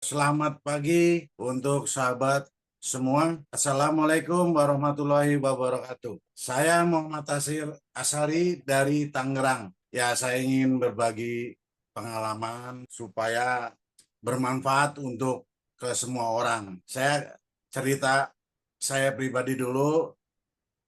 Selamat pagi untuk sahabat semua. Assalamualaikum warahmatullahi wabarakatuh. Saya Muhammad Tasir Asari dari Tangerang. Ya, saya ingin berbagi pengalaman supaya bermanfaat untuk ke semua orang. Saya cerita saya pribadi dulu,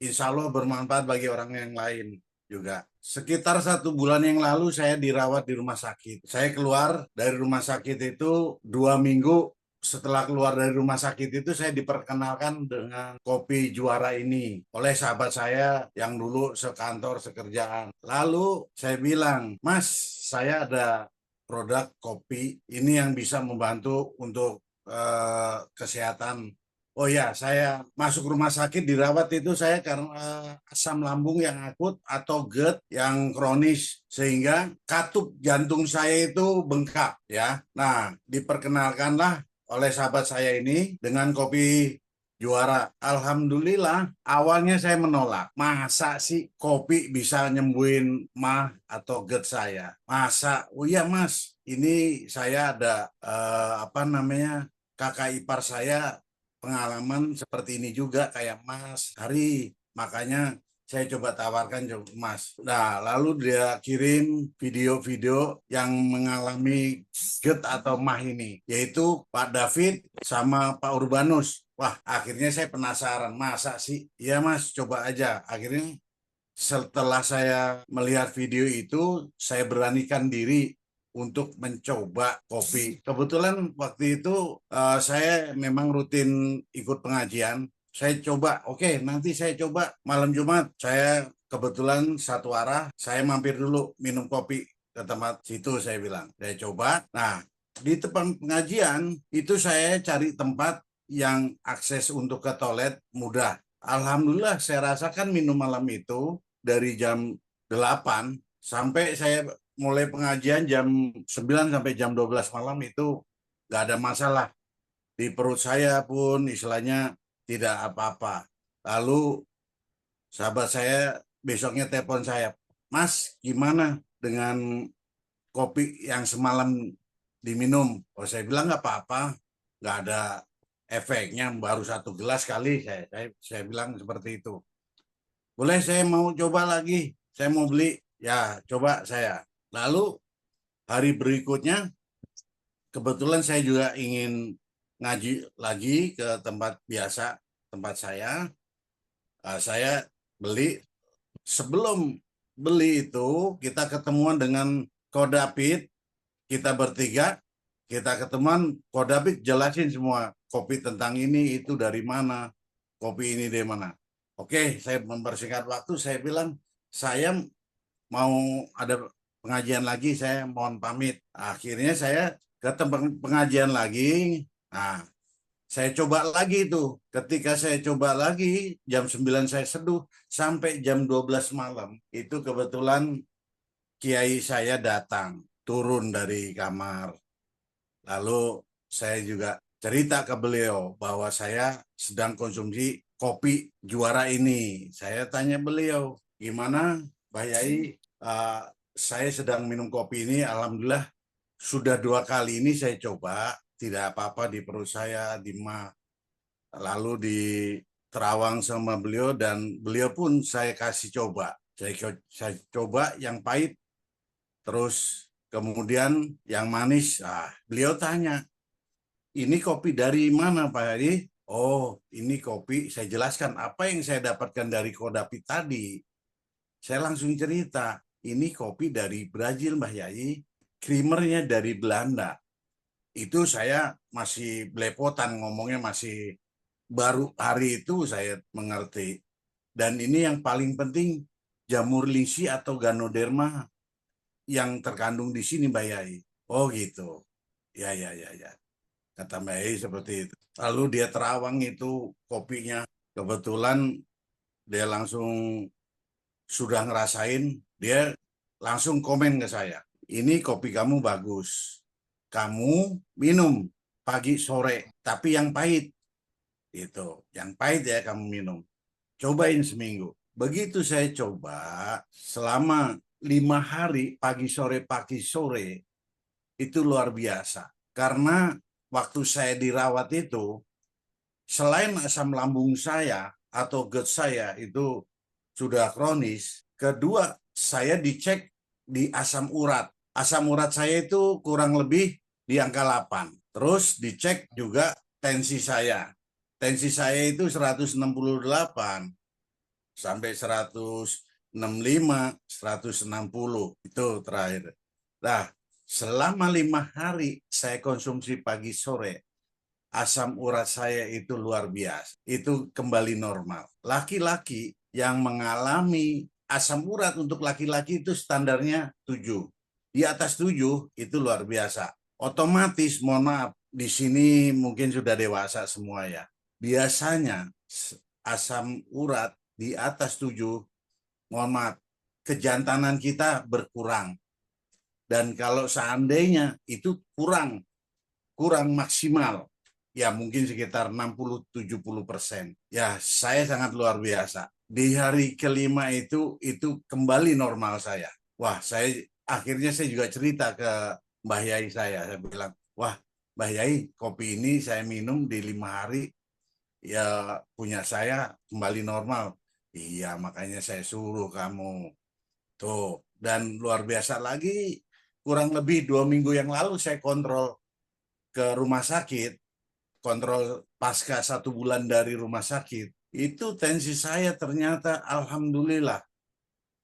insya Allah bermanfaat bagi orang yang lain juga. Sekitar 1 bulan yang lalu saya dirawat di rumah sakit. Saya keluar dari rumah sakit itu 2 minggu. Setelah keluar dari rumah sakit itu saya diperkenalkan dengan kopi juara ini oleh sahabat saya yang dulu sekantor sekerjaan. Lalu saya bilang, Mas, saya ada produk kopi ini yang bisa membantu untuk kesehatan. Oh ya, saya masuk rumah sakit dirawat itu saya karena asam lambung yang akut atau GERD yang kronis sehingga katup jantung saya itu bengkak ya. Nah, diperkenalkanlah oleh sahabat saya ini dengan kopi juara. Alhamdulillah, awalnya saya menolak. Masa sih kopi bisa nyembuhin mah atau GERD saya? Masa? Oh iya, Mas. Ini saya ada apa namanya? Kakak ipar saya pengalaman seperti ini juga kayak Mas Hari. Makanya saya coba tawarkan ke Mas. Nah, lalu dia kirim video-video yang mengalami GERD atau MAH ini, yaitu Pak David sama Pak Urbanus. Wah, akhirnya saya penasaran, masa sih? Iya Mas, coba aja. Akhirnya setelah saya melihat video itu, saya beranikan diri untuk mencoba kopi. Kebetulan waktu itu saya memang rutin ikut pengajian. Saya coba, oke, nanti saya coba malam Jumat. Saya kebetulan satu arah, saya mampir dulu minum kopi ke tempat situ, saya bilang. Saya coba. Nah, di tempat pengajian itu saya cari tempat yang akses untuk ke toilet mudah. Alhamdulillah saya rasakan minum malam itu dari jam 8 sampai saya mulai pengajian jam 9 sampai jam 12 malam itu nggak ada masalah. Di perut saya pun istilahnya tidak apa-apa. Lalu sahabat saya besoknya telepon saya, Mas gimana dengan kopi yang semalam diminum? Oh saya bilang nggak apa-apa, nggak ada efeknya, baru 1 gelas kali, saya bilang seperti itu. Boleh saya mau coba lagi, saya mau beli, ya coba saya. Lalu hari berikutnya, kebetulan saya juga ingin ngaji lagi ke tempat biasa, tempat saya. Saya beli, sebelum beli itu kita ketemuan dengan Kodapit, kita bertiga, kita ketemuan, Kodapit jelasin semua, kopi tentang ini, itu dari mana, kopi ini dari mana. Oke, saya mempersingkat waktu, saya bilang, saya mau ada pengajian lagi, saya mohon pamit. Akhirnya saya ke tempat pengajian lagi. Nah, saya coba lagi itu. Ketika saya coba lagi, jam 9 saya seduh, sampai jam 12 malam. Itu kebetulan kiai saya datang, turun dari kamar. Lalu saya juga cerita ke beliau bahwa saya sedang konsumsi kopi juara ini. Saya tanya beliau, gimana Pak Yai, saya sedang minum kopi ini, alhamdulillah sudah 2 kali ini saya coba, tidak apa-apa di perut saya, di mah. Lalu di terawang sama beliau dan beliau pun saya kasih coba. Saya coba yang pahit, terus kemudian yang manis. Beliau tanya, ini kopi dari mana Pak Hadi? Oh, ini kopi, saya jelaskan apa yang saya dapatkan dari Kodapi tadi. Saya langsung cerita, ini kopi dari Brazil Mbah Yai, creamernya dari Belanda. Itu saya masih belepotan ngomongnya, masih baru hari itu saya mengerti. Dan ini yang paling penting, jamur lisi atau Ganoderma yang terkandung di sini Mbak Yai. Oh gitu. Ya, ya, ya, ya. Kata Mbak Yai seperti itu. Lalu dia terawang itu kopinya. Kebetulan dia langsung sudah ngerasain, dia langsung komen ke saya. Ini kopi kamu bagus. Kamu minum pagi sore, tapi yang pahit. Itu, yang pahit ya kamu minum. Cobain seminggu. Begitu saya coba selama 5 hari pagi sore itu luar biasa. Karena waktu saya dirawat itu, selain asam lambung saya atau GERD saya itu sudah kronis, kedua saya dicek di asam urat. Asam urat saya itu kurang lebih di angka 8. Terus dicek juga tensi saya. Tensi saya itu 168 sampai 165, 160 itu terakhir. Nah, selama 5 hari saya konsumsi pagi sore, asam urat saya itu luar biasa. Itu kembali normal. Laki-laki yang mengalami asam urat untuk laki-laki itu standarnya 7. Di atas 7 itu luar biasa. Otomatis, mohon maaf, di sini mungkin sudah dewasa semua ya. Biasanya asam urat di atas 7, mohon maaf, kejantanan kita berkurang. Dan kalau seandainya itu kurang maksimal, ya mungkin sekitar 60-70%. Ya, saya sangat luar biasa. Di hari kelima itu kembali normal saya. Wah, akhirnya saya juga cerita ke Mbah Yai saya. Saya bilang, wah Mbah Yai, kopi ini saya minum di 5 hari, ya punya saya kembali normal. Iya, makanya saya suruh kamu. Tuh, dan luar biasa lagi, kurang lebih 2 minggu yang lalu saya kontrol ke rumah sakit, kontrol pasca 1 bulan dari rumah sakit, itu tensi saya ternyata alhamdulillah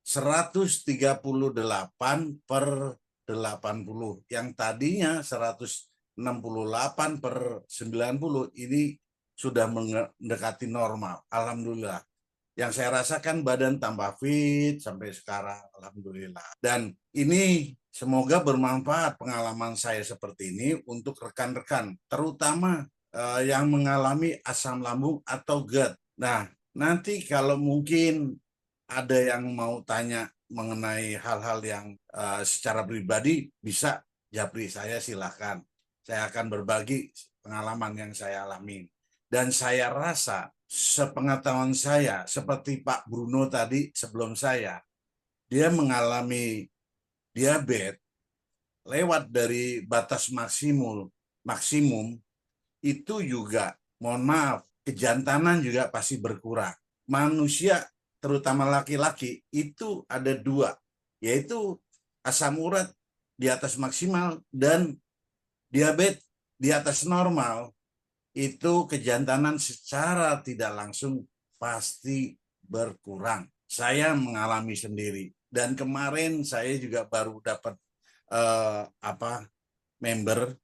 138/80, yang tadinya 168/90, ini sudah mendekati normal, alhamdulillah. Yang saya rasakan badan tambah fit sampai sekarang, alhamdulillah. Dan ini semoga bermanfaat pengalaman saya seperti ini untuk rekan-rekan, terutama yang mengalami asam lambung atau GERD. Nah, nanti kalau mungkin ada yang mau tanya mengenai hal-hal yang secara pribadi, bisa japri saya, silahkan. Saya akan berbagi pengalaman yang saya alami. Dan saya rasa, sepengetahuan saya, seperti Pak Bruno tadi sebelum saya, dia mengalami diabetes lewat dari batas maksimum itu juga, mohon maaf, kejantanan juga pasti berkurang. Manusia, terutama laki-laki, itu ada 2, yaitu asam urat di atas maksimal dan diabetes di atas normal. Itu kejantanan secara tidak langsung pasti berkurang. Saya mengalami sendiri, dan kemarin saya juga baru dapat member.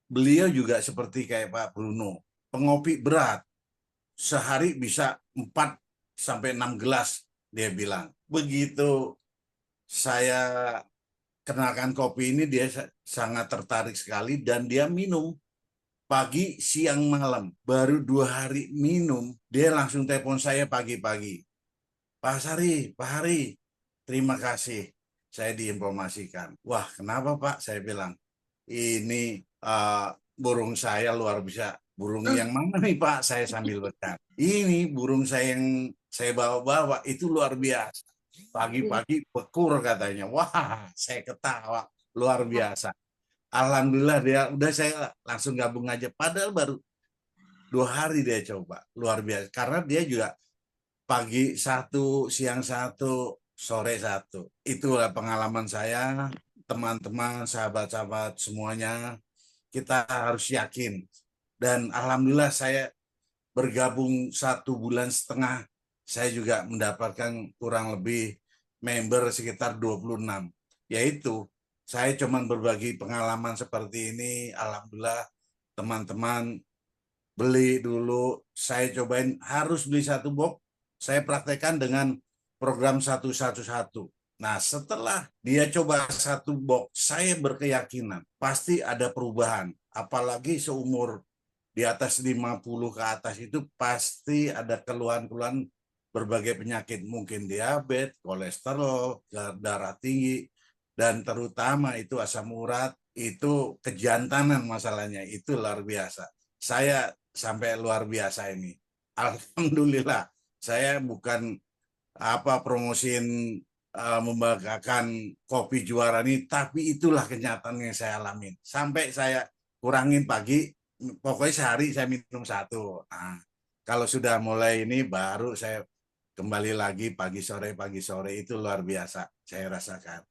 Beliau juga seperti kayak Pak Bruno, pengopi berat, sehari bisa 4 sampai 6 gelas, dia bilang. Begitu saya kenalkan kopi ini, dia sangat tertarik sekali, dan dia minum pagi, siang, malam. Baru 2 hari minum, dia langsung telepon saya pagi-pagi. Pak Sari, Pak Hari, terima kasih. Saya diinformasikan. Wah, kenapa Pak? Saya bilang, ini burung saya luar biasa. Burung yang mana nih Pak? Saya sambil bertanya. Ini burung saya yang saya bawa-bawa itu luar biasa. Pagi-pagi bekur katanya. Wah, saya ketawa. Luar biasa. Alhamdulillah, dia udah, saya langsung gabung aja. Padahal baru 2 hari dia coba. Luar biasa. Karena dia juga pagi 1, siang 1, sore 1. Itulah pengalaman saya, teman-teman, sahabat-sahabat semuanya. Kita harus yakin. Dan alhamdulillah saya bergabung 1,5 bulan, saya juga mendapatkan kurang lebih member sekitar 26. Yaitu, saya cuma berbagi pengalaman seperti ini. Alhamdulillah, teman-teman beli dulu, saya cobain, harus beli 1 box, saya praktekkan dengan program 111. Nah, setelah dia coba 1 box, saya berkeyakinan pasti ada perubahan. Apalagi seumur di atas 50 ke atas itu pasti ada keluhan-keluhan berbagai penyakit, mungkin diabetes, kolesterol, darah tinggi, dan terutama itu asam urat, itu kejantanan masalahnya, itu luar biasa. Saya sampai luar biasa ini. Alhamdulillah, saya bukan promosiin membanggakan kopi juara ini, tapi itulah kenyataan yang saya alami. Sampai saya kurangin pagi, pokoknya sehari saya minum satu. Nah, kalau sudah mulai ini baru saya kembali lagi pagi sore itu luar biasa saya rasakan.